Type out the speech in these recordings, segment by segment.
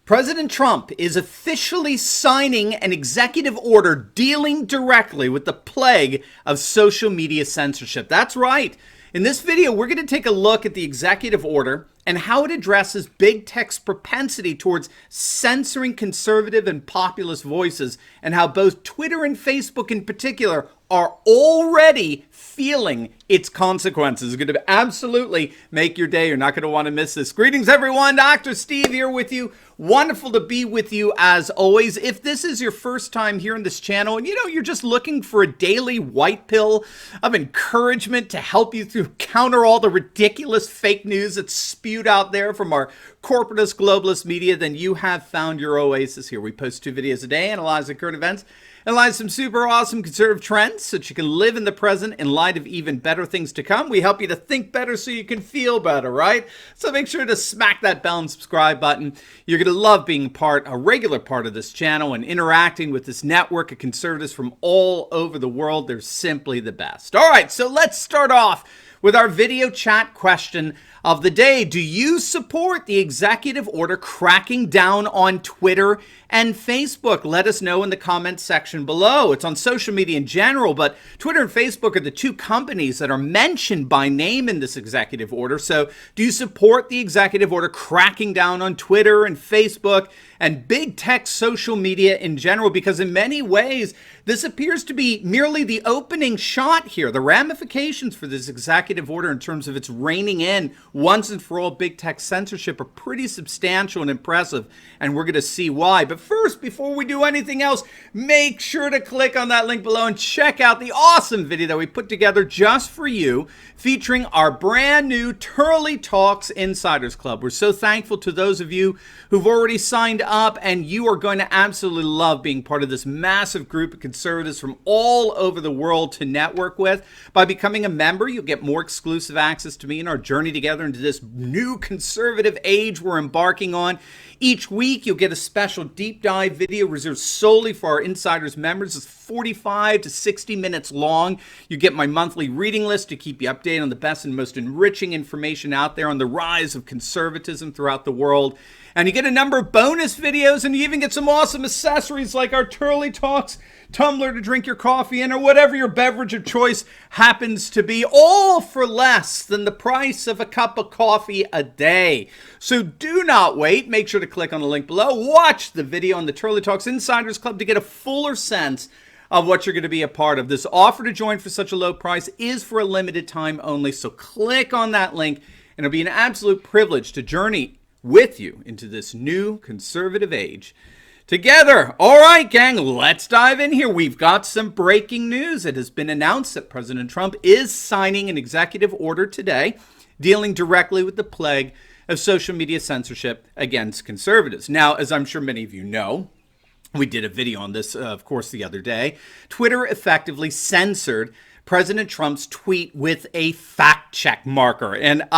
President Trump is officially signing an executive order dealing directly with the plague of social media censorship. That's right. In this video, we're going to take a look at the executive order and how it addresses big tech's propensity towards censoring conservative and populist voices, and how both Twitter and Facebook in particular are already feeling its consequences. It's going to absolutely make your day. You're not going to want to miss this. Greetings, everyone. Dr. Steve here with you. Wonderful to be with you as always. If this is your first time here on this channel and you're just looking for a daily white pill of encouragement to help you through counter all the ridiculous fake news that's spewed out there from our corporatist globalist media, then you have found your oasis here. We post 2 videos a day analyzing current events, analyze some super awesome conservative trends so that you can live in the present in light of even better things to come. We help you to think better so you can feel better, right? So make sure to smack that bell and subscribe button. You're going to love being a regular part of this channel and interacting with this network of conservatives from all over the world. They're simply the best. All right, so let's start off with our video chat question of the day. Do you support the executive order cracking down on Twitter and Facebook? Let us know in the comments section below. It's on social media in general, but Twitter and Facebook are the 2 companies that are mentioned by name in this executive order. So do you support the executive order cracking down on Twitter and Facebook and big tech social media in general? Because in many ways, this appears to be merely the opening shot here. The ramifications for this executive order in terms of its reining in once and for all big tech censorship are pretty substantial and impressive, and we're going to see why. But first, before we do anything else, make sure to click on that link below and check out the awesome video that we put together just for you, featuring our brand new Turley Talks Insiders Club. We're so thankful to those of you who've already signed up, and you are going to absolutely love being part of this massive group of conservatives from all over the world to network with. By becoming a member, you'll get more exclusive access to me in our journey together into this new conservative age we're embarking on. Each week, you'll get a special deep dive video reserved solely for our Insiders members. It's 45 to 60 minutes long. You get my monthly reading list to keep you updated on the best and most enriching information out there on the rise of conservatism throughout the world. And you get a number of bonus videos, and you even get some awesome accessories like our Turley Talks tumbler to drink your coffee in, or whatever your beverage of choice happens to be, all for less than the price of a cup of coffee a day. So do not wait. Make sure to click on the link below. Watch the video on the Turley Talks Insiders Club to get a fuller sense of what you're going to be a part of. This offer to join for such a low price is for a limited time only, so click on that link, and it'll be an absolute privilege to journey with you into this new conservative age together. All right, gang, let's dive in here. We've got some breaking news. It has been announced that President Trump is signing an executive order today dealing directly with the plague of social media censorship against conservatives. Now, as I'm sure many of you know, we did a video on this, of course, the other day. Twitter effectively censored President Trump's tweet with a fact check marker. And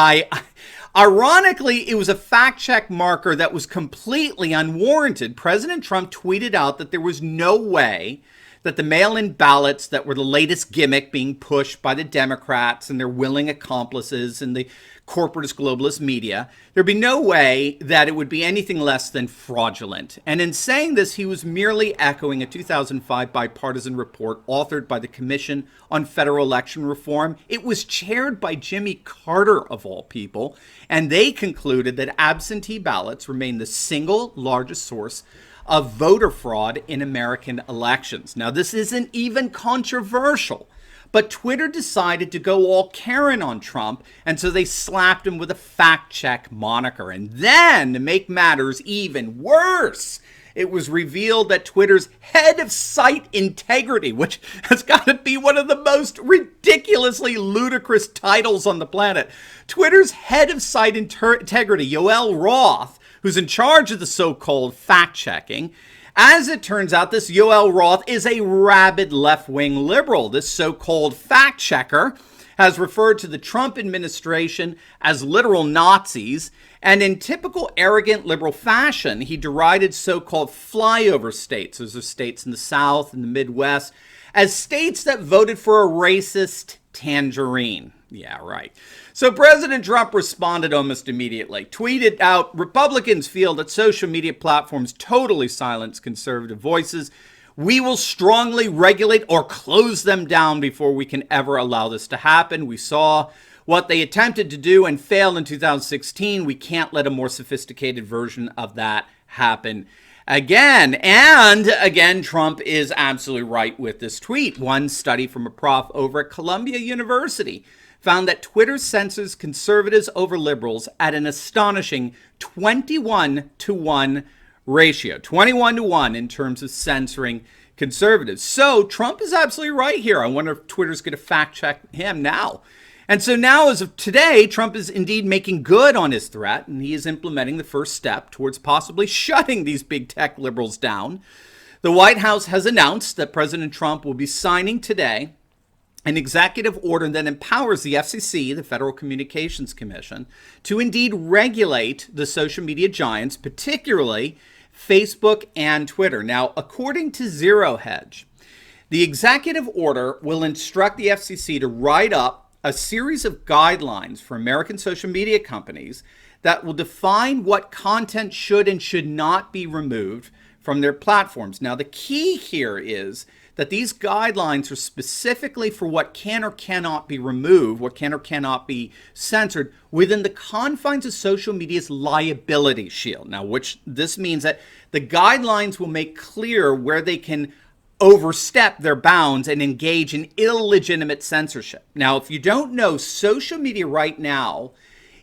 ironically, it was a fact check marker that was completely unwarranted. President Trump tweeted out that there was no way that the mail-in ballots that were the latest gimmick being pushed by the Democrats and their willing accomplices and the corporatist globalist media, there'd be no way that it would be anything less than fraudulent. And in saying this, he was merely echoing a 2005 bipartisan report authored by the Commission on Federal Election Reform. It was chaired by Jimmy Carter, of all people, and they concluded that absentee ballots remain the single largest source of voter fraud in American elections. Now, this isn't even controversial, but Twitter decided to go all Karen on Trump, and so they slapped him with a fact check moniker. And then, to make matters even worse, it was revealed that Twitter's head of site integrity, which has got to be one of the most ridiculously ludicrous titles on the planet, Twitter's head of site integrity, Yoel Roth, who's in charge of the so-called fact-checking. As it turns out, this Yoel Roth is a rabid left-wing liberal. This so-called fact-checker has referred to the Trump administration as literal Nazis, and in typical arrogant liberal fashion, he derided so-called flyover states, those are states in the South and the Midwest, as states that voted for a racist tangerine. Yeah, right. So President Trump responded almost immediately, tweeted out, Republicans feel that social media platforms totally silence conservative voices. We will strongly regulate or close them down before we can ever allow this to happen. We saw what they attempted to do and failed in 2016. We can't let a more sophisticated version of that happen again. And again, Trump is absolutely right with this tweet. One study from a prof over at Columbia University found that Twitter censors conservatives over liberals at an astonishing 21-to-1 ratio. 21-to-1 in terms of censoring conservatives. So Trump is absolutely right here. I wonder if Twitter's going to fact check him now. And so now, as of today, Trump is indeed making good on his threat, and he is implementing the first step towards possibly shutting these big tech liberals down. The White House has announced that President Trump will be signing today an executive order that empowers the FCC, the Federal Communications Commission, to indeed regulate the social media giants, particularly Facebook and Twitter. Now, according to Zero Hedge, the executive order will instruct the FCC to write up a series of guidelines for American social media companies that will define what content should and should not be removed from their platforms. Now, the key here is that these guidelines are specifically for what can or cannot be removed, what can or cannot be censored within the confines of social media's liability shield. Now, which this means that the guidelines will make clear where they can overstep their bounds and engage in illegitimate censorship. Now, if you don't know, social media right now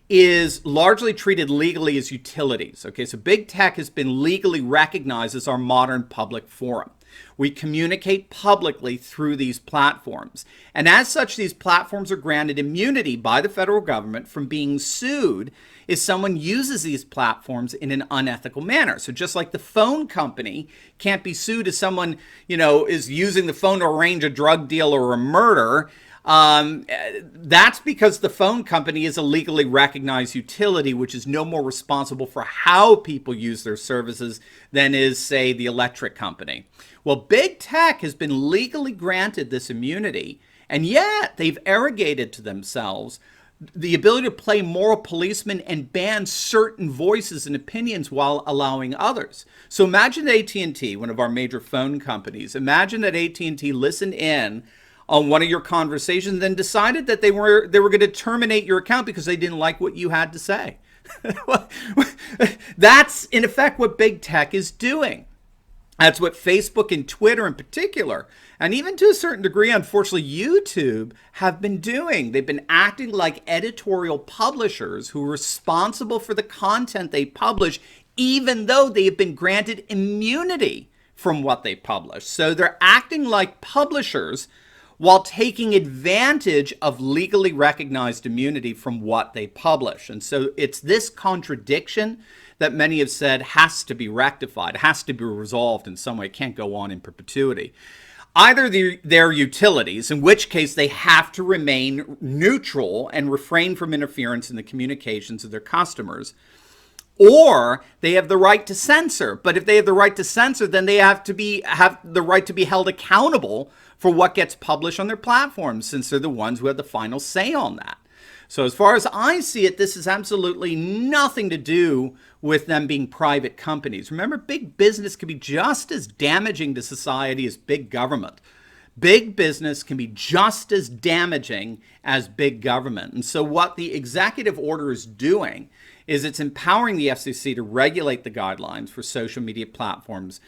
is largely treated legally as utilities. Okay, so big tech has been legally recognized as our modern public forum. We communicate publicly through these platforms. And as such, these platforms are granted immunity by the federal government from being sued if someone uses these platforms in an unethical manner. So just like the phone company can't be sued if someone, is using the phone to arrange a drug deal or a murder, that's because the phone company is a legally recognized utility, which is no more responsible for how people use their services than is, say, the electric company. Well, big tech has been legally granted this immunity, and yet they've arrogated to themselves the ability to play moral policeman and ban certain voices and opinions while allowing others. So imagine AT&T, one of our major phone companies. Imagine that AT&T listened in on one of your conversations and then decided that they were going to terminate your account because they didn't like what you had to say. That's, in effect, what big tech is doing. That's what Facebook and Twitter in particular, and even to a certain degree, unfortunately, YouTube have been doing. They've been acting like editorial publishers who are responsible for the content they publish, even though they have been granted immunity from what they publish. So they're acting like publishers while taking advantage of legally recognized immunity from what they publish. And so it's this contradiction that many have said has to be rectified, has to be resolved in some way. It can't go on in perpetuity. Either they're utilities, in which case they have to remain neutral and refrain from interference in the communications of their customers, or they have the right to censor. But if they have the right to censor, then they have the right to be held accountable for what gets published on their platforms, since they're the ones who have the final say on that. So as far as I see it, this has absolutely nothing to do with them being private companies. Remember, big business can be just as damaging to society as big government. Big business can be just as damaging as big government. And so what the executive order is doing is it's empowering the FCC to regulate the guidelines for social media platforms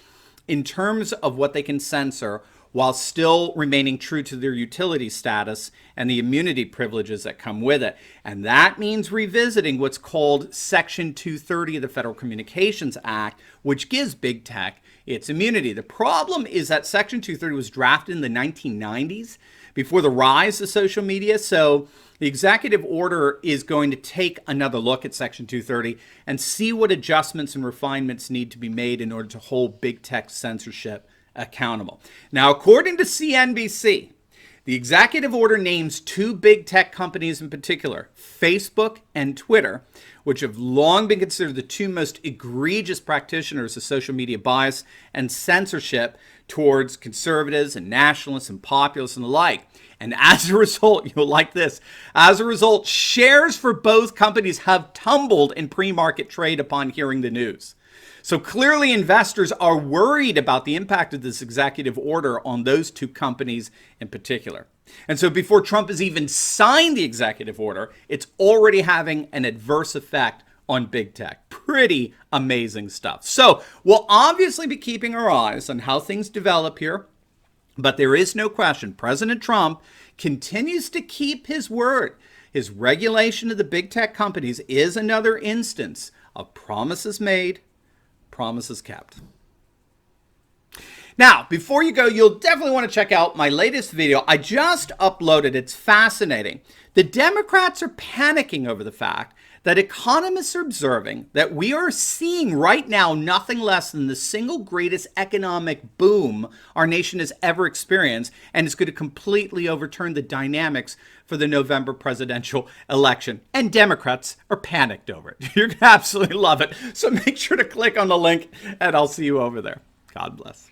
in terms of what they can censor, while still remaining true to their utility status and the immunity privileges that come with it. And that means revisiting what's called Section 230 of the Federal Communications Act, which gives big tech its immunity. The problem is that Section 230 was drafted in the 1990s, before the rise of social media. So the executive order is going to take another look at Section 230 and see what adjustments and refinements need to be made in order to hold big tech censorship accountable. Now, according to CNBC, The executive order names two big tech companies in particular, Facebook and Twitter, which have long been considered the two most egregious practitioners of social media bias and censorship towards conservatives and nationalists and populists and the like. And as a result, you'll like this, as a result, shares for both companies have tumbled in pre-market trade upon hearing the news. So clearly investors are worried about the impact of this executive order on those two companies in particular. And so before Trump has even signed the executive order, it's already having an adverse effect on big tech. Pretty amazing stuff. So we'll obviously be keeping our eyes on how things develop here. But there is no question, President Trump continues to keep his word. His regulation of the big tech companies is another instance of promises made, promises kept. Now, before you go, you'll definitely want to check out my latest video. I just uploaded. It's fascinating. The Democrats are panicking over the fact that economists are observing that we are seeing right now nothing less than the single greatest economic boom our nation has ever experienced, and it's going to completely overturn the dynamics for the November presidential election. And Democrats are panicked over it. You're going to absolutely love it. So make sure to click on the link, and I'll see you over there. God bless.